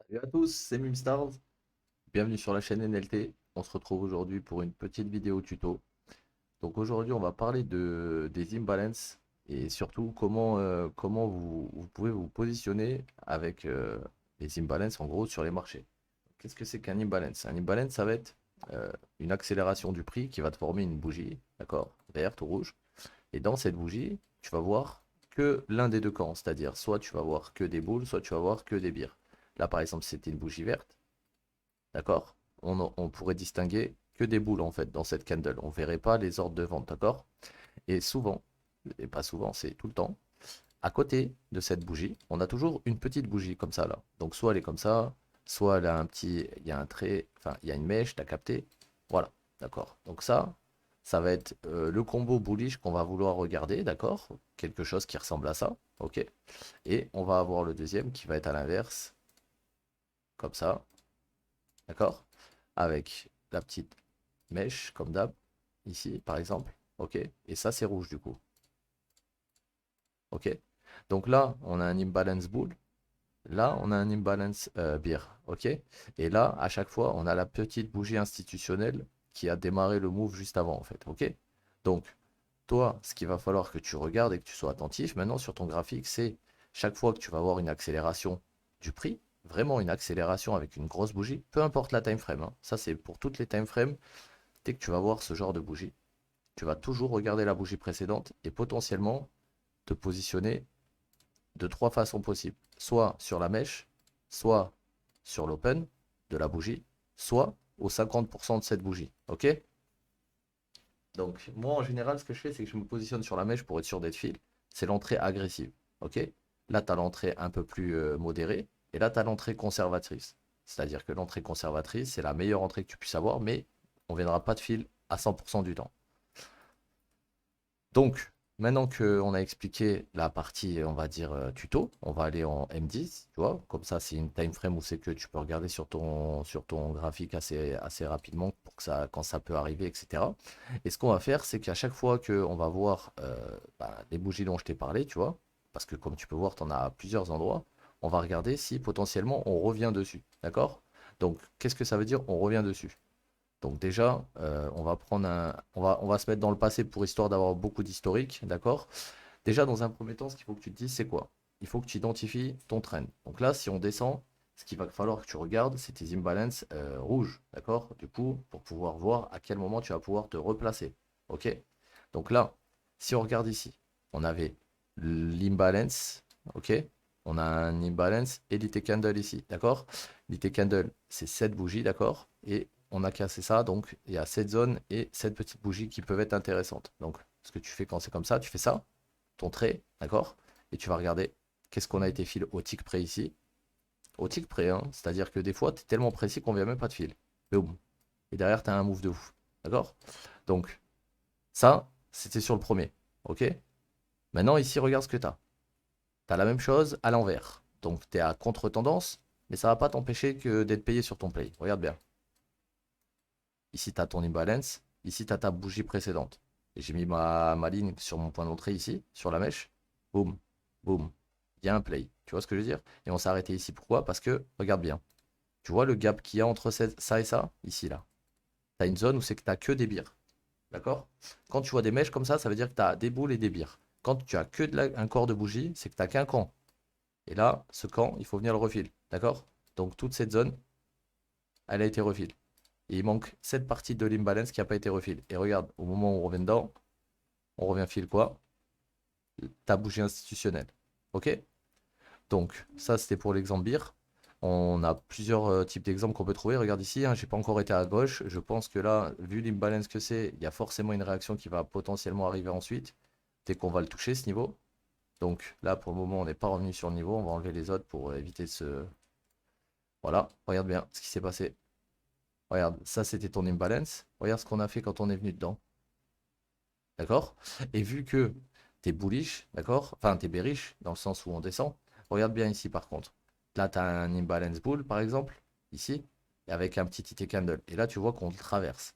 Salut à tous, c'est Mimstars. Bienvenue sur la chaîne NLT. On se retrouve aujourd'hui pour une petite vidéo tuto. Donc aujourd'hui, on va parler des imbalances et surtout comment vous pouvez vous positionner avec les imbalances en gros sur les marchés. Qu'est-ce que c'est qu'un imbalance? Un imbalance, ça va être une accélération du prix qui va te former une bougie, d'accord, verte ou rouge. Et dans cette bougie, tu vas voir que l'un des deux camps, c'est-à-dire soit tu vas voir que des boules, soit tu vas voir que des bières. Là, par exemple, c'était une bougie verte. D'accord? On pourrait distinguer que des boules en fait dans cette candle. On ne verrait pas les ordres de vente, d'accord? Et souvent, et pas souvent, c'est tout le temps, à côté de cette bougie, on a toujours une petite bougie comme ça là. Donc soit elle est comme ça, soit elle a un petit, il y a un trait, enfin il y a une mèche, t'as capté? Voilà, d'accord. Donc ça va être le combo bullish qu'on va vouloir regarder, d'accord? Quelque chose qui ressemble à ça, ok? Et on va avoir le deuxième qui va être à l'inverse, comme ça, d'accord? Avec la petite mèche, comme d'hab, ici, par exemple. OK? Et ça, c'est rouge, du coup. OK? Donc là, on a un imbalance bull. Là, on a un imbalance beer. OK? Et là, à chaque fois, on a la petite bougie institutionnelle qui a démarré le move juste avant, en fait. OK? Donc, toi, ce qu'il va falloir que tu regardes et que tu sois attentif maintenant sur ton graphique, c'est chaque fois que tu vas avoir une accélération du prix, vraiment une accélération avec une grosse bougie, peu importe la time frame, hein. Ça, c'est pour toutes les time frames. Dès que tu vas voir ce genre de bougie, tu vas toujours regarder la bougie précédente et potentiellement te positionner de trois façons possibles. Soit sur la mèche, soit sur l'open de la bougie, soit au 50% de cette bougie. Ok? Donc moi en général ce que je fais c'est que je me positionne sur la mèche pour être sûr d'être fil. C'est l'entrée agressive. Ok? Là tu as l'entrée un peu plus modérée et là tu as l'entrée conservatrice. C'est-à-dire que l'entrée conservatrice c'est la meilleure entrée que tu puisses avoir mais on ne viendra pas de fil à 100% du temps. Donc, maintenant qu'on a expliqué la partie, on va dire, tuto, on va aller en M10, tu vois. Comme ça, c'est une time frame où c'est que tu peux regarder sur ton graphique assez rapidement pour que ça, quand ça peut arriver, etc. Et ce qu'on va faire, c'est qu'à chaque fois qu'on va voir les bougies dont je t'ai parlé, tu vois, parce que comme tu peux voir, tu en as à plusieurs endroits, on va regarder si potentiellement on revient dessus. D'accord? Donc, qu'est-ce que ça veut dire on revient dessus? Donc déjà, on va se mettre dans le passé pour histoire d'avoir beaucoup d'historique, d'accord? Déjà, dans un premier temps, ce qu'il faut que tu te dises, c'est quoi? Il faut que tu identifies ton trend. Donc là, si on descend, ce qu'il va falloir que tu regardes, c'est tes imbalances rouges, d'accord? Du coup, pour pouvoir voir à quel moment tu vas pouvoir te replacer, ok? Donc là, si on regarde ici, on avait l'imbalance, ok? On a un imbalance et l'IT candle ici, d'accord? L'IT candle, c'est cette bougie, d'accord? Et on a cassé ça, donc il y a cette zone et cette petite bougie qui peuvent être intéressantes. Donc, ce que tu fais quand c'est comme ça, tu fais ça, ton trait, d'accord? Et tu vas regarder qu'est-ce qu'on a été fil au tick près ici. Au tick près, hein, c'est-à-dire que des fois, tu es tellement précis qu'on ne vient même pas de fil. Boum. Et derrière, tu as un move de ouf. D'accord? Donc, ça, c'était sur le premier. Ok? Maintenant, ici, regarde ce que tu as. Tu as la même chose à l'envers. Donc, tu es à contre-tendance, mais ça ne va pas t'empêcher que d'être payé sur ton play. Regarde bien. Ici, tu as ton imbalance. Ici, tu as ta bougie précédente. Et j'ai mis ma ligne sur mon point d'entrée ici, sur la mèche. Boum, boum. Il y a un play. Tu vois ce que je veux dire? Et on s'est arrêté ici. Pourquoi? Parce que, regarde bien. Tu vois le gap qu'il y a entre ça et ça? Ici, là. Tu as une zone où c'est que tu n'as que des birs. D'accord? Quand tu vois des mèches comme ça veut dire que tu as des boules et des birs. Quand tu as que un corps de bougie, c'est que tu n'as qu'un camp. Et là, ce camp, il faut venir le refil. D'accord? Donc toute cette zone, elle a été refil. Et il manque cette partie de l'imbalance qui n'a pas été refil. Et regarde, au moment où on revient dedans, on revient fil quoi? Ta bougie institutionnelle. Ok? Donc, ça, c'était pour l'exemple BIR. On a plusieurs types d'exemples qu'on peut trouver. Regarde ici, hein, j'ai pas encore été à gauche. Je pense que là, vu l'imbalance que c'est, il y a forcément une réaction qui va potentiellement arriver ensuite, dès qu'on va le toucher, ce niveau. Donc là, pour le moment, on n'est pas revenu sur le niveau. On va enlever les autres pour éviter ce... Voilà, regarde bien ce qui s'est passé. Regarde, ça, c'était ton imbalance. Regarde ce qu'on a fait quand on est venu dedans. D'accord? Et vu que t'es bullish, d'accord? Enfin, t'es bearish, dans le sens où on descend. Regarde bien ici, par contre. Là, tu as un imbalance bull, par exemple, ici, et avec un petit IT candle. Et là, tu vois qu'on le traverse.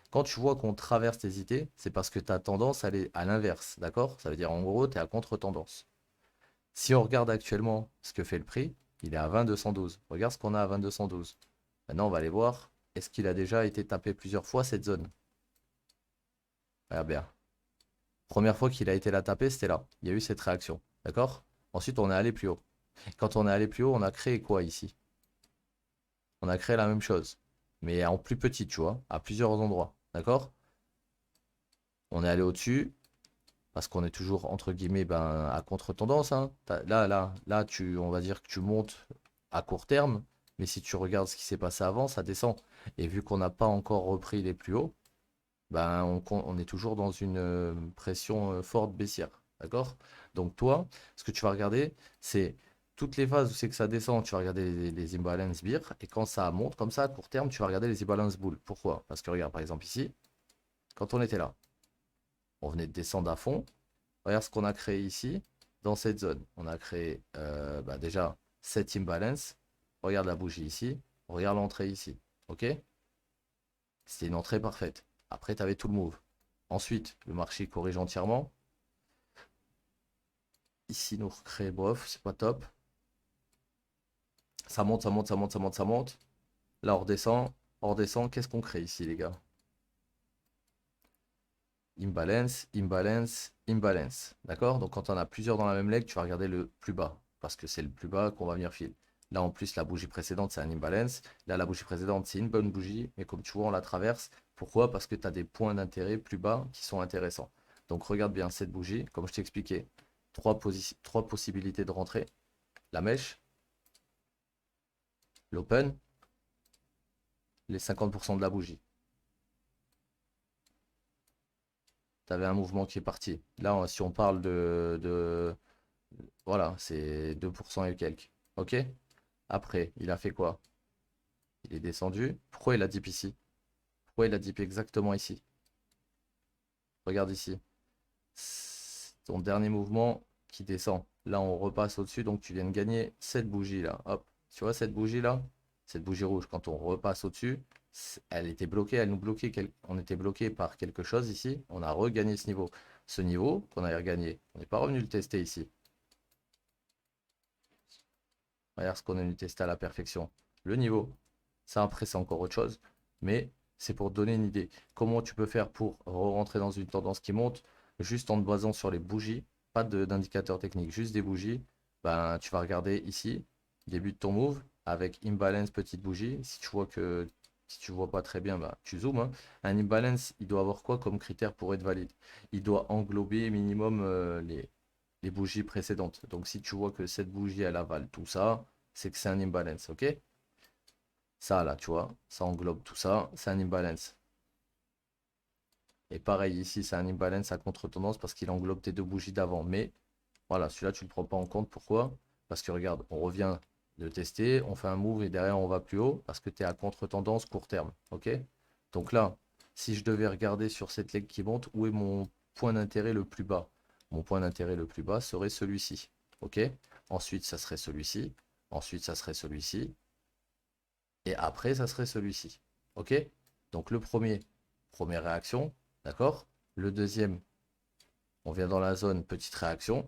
Quand tu vois qu'on traverse tes IT, c'est parce que tu as tendance à aller à l'inverse, d'accord? Ça veut dire, en gros, tu es à contre-tendance. Si on regarde actuellement ce que fait le prix, Il est à 20,212. Regarde ce qu'on a à 20,212. Maintenant, on va aller voir. Est-ce qu'il a déjà été tapé plusieurs fois cette zone? Regarde bien. Première fois qu'il a été la taper, c'était là. Il y a eu cette réaction. D'accord? Ensuite, on est allé plus haut. Quand on est allé plus haut, on a créé quoi ici? On a créé la même chose. Mais en plus petit, tu vois, à plusieurs endroits. D'accord? On est allé au-dessus. Parce qu'on est toujours, entre guillemets, ben, à contre-tendance, hein. Là, on va dire que tu montes à court terme. Mais si tu regardes ce qui s'est passé avant, ça descend. Et vu qu'on n'a pas encore repris les plus hauts, ben, on est toujours dans une pression forte baissière. D'accord? Donc toi, ce que tu vas regarder, c'est toutes les phases où c'est que ça descend, tu vas regarder les imbalance bear. Et quand ça monte comme ça, à court terme, tu vas regarder les imbalance bull. Pourquoi? Parce que regarde, par exemple ici, quand on était là, on venait de descendre à fond. Regarde ce qu'on a créé ici, dans cette zone. On a créé bah, déjà cette imbalance. Regarde la bougie ici. Regarde l'entrée ici. OK? C'était une entrée parfaite. Après, tu avais tout le move. Ensuite, le marché corrige entièrement. Ici, nous recrée, bof, c'est pas top. Ça monte, ça monte, ça monte, ça monte, ça monte. Là, on redescend. On redescend. Qu'est-ce qu'on crée ici, les gars? Imbalance, imbalance, imbalance. D'accord? Donc quand on a plusieurs dans la même leg, tu vas regarder le plus bas. Parce que c'est le plus bas qu'on va venir filer. Là, en plus, la bougie précédente, c'est un imbalance. Là, la bougie précédente, c'est une bonne bougie. Mais comme tu vois, on la traverse. Pourquoi? Parce que tu as des points d'intérêt plus bas qui sont intéressants. Donc regarde bien cette bougie. Comme je t'ai expliqué, trois possibilités de rentrer. La mèche, l'open, les 50% de la bougie. Tu avais un mouvement qui est parti. Là, si on parle voilà, c'est 2% et quelques. OK? Après, il a fait quoi? Il est descendu. Pourquoi il a dip ici? Pourquoi il a dip exactement ici? Regarde ici. Ton dernier mouvement qui descend. Là, on repasse au-dessus, donc tu viens de gagner cette bougie-là. Hop. Tu vois cette bougie-là? Cette bougie rouge, quand on repasse au-dessus, elle était bloquée, elle nous bloquait. On était bloqué par quelque chose ici. On a regagné ce niveau. Ce niveau qu'on a regagné, on n'est pas revenu le tester ici. Regarde ce qu'on est venu tester à la perfection. Le niveau. Ça, après, c'est encore autre chose. Mais c'est pour te donner une idée. Comment tu peux faire pour rentrer dans une tendance qui monte juste en te basant sur les bougies, pas d'indicateur technique, juste des bougies. Ben, tu vas regarder ici, début de ton move, avec imbalance petite bougie. Si tu vois pas très bien, ben, tu zoomes, hein. Un imbalance, il doit avoir quoi comme critère pour être valide? Il doit englober minimum les bougies précédentes. Donc si tu vois que cette bougie, elle avale tout ça, c'est que c'est un imbalance, ok? Ça là, tu vois, ça englobe tout ça, c'est un imbalance. Et pareil ici, c'est un imbalance à contre-tendance parce qu'il englobe tes deux bougies d'avant. Mais voilà, celui-là, tu ne le prends pas en compte. Pourquoi? Parce que regarde, on revient de tester, on fait un move et derrière on va plus haut parce que tu es à contre-tendance court terme, ok? Donc là, si je devais regarder sur cette leg qui monte, où est mon point d'intérêt le plus bas? Mon point d'intérêt le plus bas serait celui-ci, ok? Ensuite, ça serait celui-ci. Ensuite, ça serait celui-ci. Et après, ça serait celui-ci. OK? Donc le premier, première réaction, d'accord? Le deuxième, on vient dans la zone, petite réaction.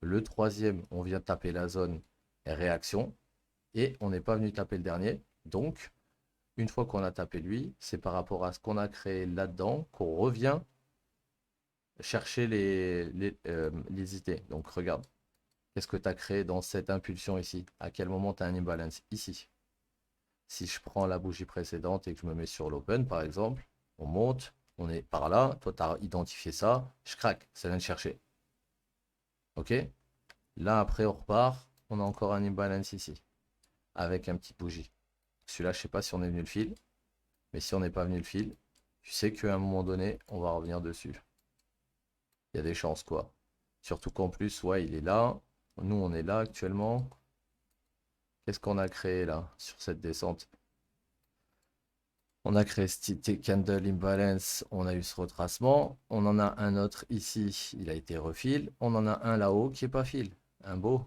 Le troisième, on vient taper la zone, réaction. Et on n'est pas venu taper le dernier. Donc, une fois qu'on a tapé lui, c'est par rapport à ce qu'on a créé là-dedans qu'on revient chercher les idées. Donc regarde, qu'est-ce que tu as créé dans cette impulsion ici? À quel moment tu as un imbalance? Ici. Si je prends la bougie précédente et que je me mets sur l'open, par exemple, on monte, on est par là, toi tu as identifié ça, je craque, ça vient de chercher. Ok? Là après on repart, on a encore un imbalance ici, avec un petit bougie. Celui-là, je sais pas si on est venu le fil, mais si on n'est pas venu le fil, tu sais qu'à un moment donné, on va revenir dessus. Il y a des chances quoi. Surtout qu'en plus, ouais, il est là. Nous, on est là actuellement. Qu'est-ce qu'on a créé là sur cette descente? On a créé ce candle imbalance, on a eu ce retracement. On en a un autre ici, il a été refil. On en a un là-haut qui est pas fil. Un beau.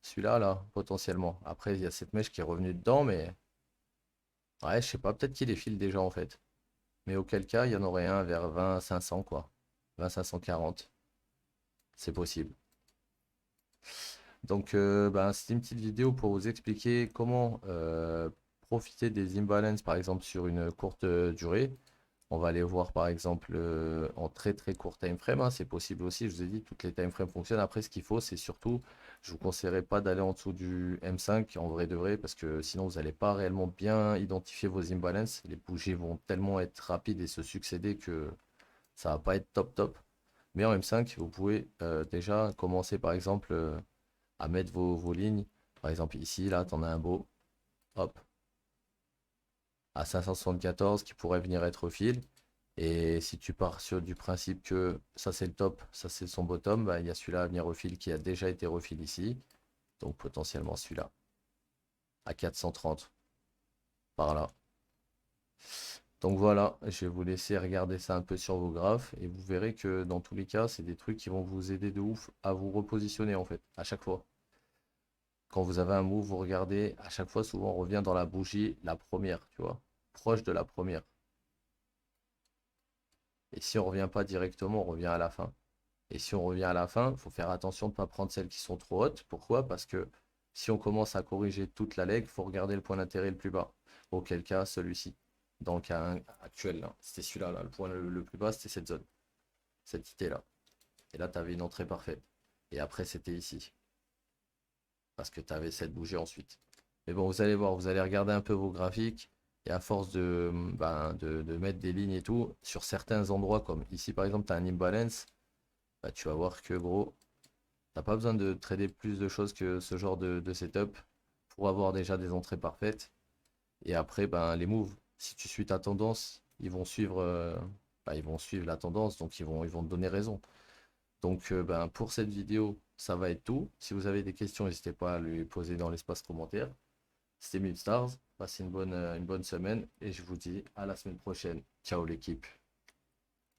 Celui-là, là, potentiellement. Après, il y a cette mèche qui est revenue dedans, mais ouais, je sais pas, peut-être qu'il est fil déjà en fait. Mais auquel cas, il y en aurait un vers 20 500 quoi. 20 540. C'est possible. Donc, c'était une petite vidéo pour vous expliquer comment profiter des imbalances, par exemple, sur une courte durée. On va aller voir, par exemple, en très très court time frame, hein, c'est possible aussi. Je vous ai dit, toutes les time frames fonctionnent. Après, ce qu'il faut, c'est surtout, je vous conseillerais pas d'aller en dessous du M5 en vrai de vrai, parce que sinon, vous n'allez pas réellement bien identifier vos imbalances. Les bougies vont tellement être rapides et se succéder que ça va pas être top top. Mais en M5, vous pouvez déjà commencer, par exemple, à mettre vos lignes. Par exemple, ici, là, tu en as un beau, hop, à 574 qui pourrait venir être au fil. Et si tu pars sur du principe que ça c'est le top, ça c'est son bottom, bah, il y a celui-là à venir au fil qui a déjà été refil ici. Donc potentiellement celui-là à 430 par là. Donc voilà, je vais vous laisser regarder ça un peu sur vos graphes et vous verrez que dans tous les cas, c'est des trucs qui vont vous aider de ouf à vous repositionner en fait, à chaque fois. Quand vous avez un move, vous regardez, à chaque fois, souvent on revient dans la bougie, la première, tu vois, proche de la première. Et si on revient pas directement, on revient à la fin. Et si on revient à la fin, il faut faire attention de ne pas prendre celles qui sont trop hautes. Pourquoi? Parce que si on commence à corriger toute la leg, il faut regarder le point d'intérêt le plus bas. Auquel cas, celui-ci. Dans le cas actuel, là, c'était celui-là. Là. Le point le plus bas, c'était cette zone. Cette idée-là. Et là, tu avais une entrée parfaite. Et après, c'était ici. Parce que tu avais cette bougie ensuite. Mais bon, vous allez voir, vous allez regarder un peu vos graphiques. Et à force de mettre des lignes et tout, sur certains endroits, comme ici par exemple, tu as un imbalance, bah, tu vas voir que gros, t'as pas besoin de trader plus de choses que ce genre de setup pour avoir déjà des entrées parfaites. Et après, ben, les moves, si tu suis ta tendance, ils vont suivre la tendance, donc ils vont te donner raison. Donc, pour cette vidéo, ça va être tout. Si vous avez des questions, n'hésitez pas à les poser dans l'espace commentaire. C'était Stars. Passez une bonne semaine et je vous dis à la semaine prochaine. Ciao l'équipe.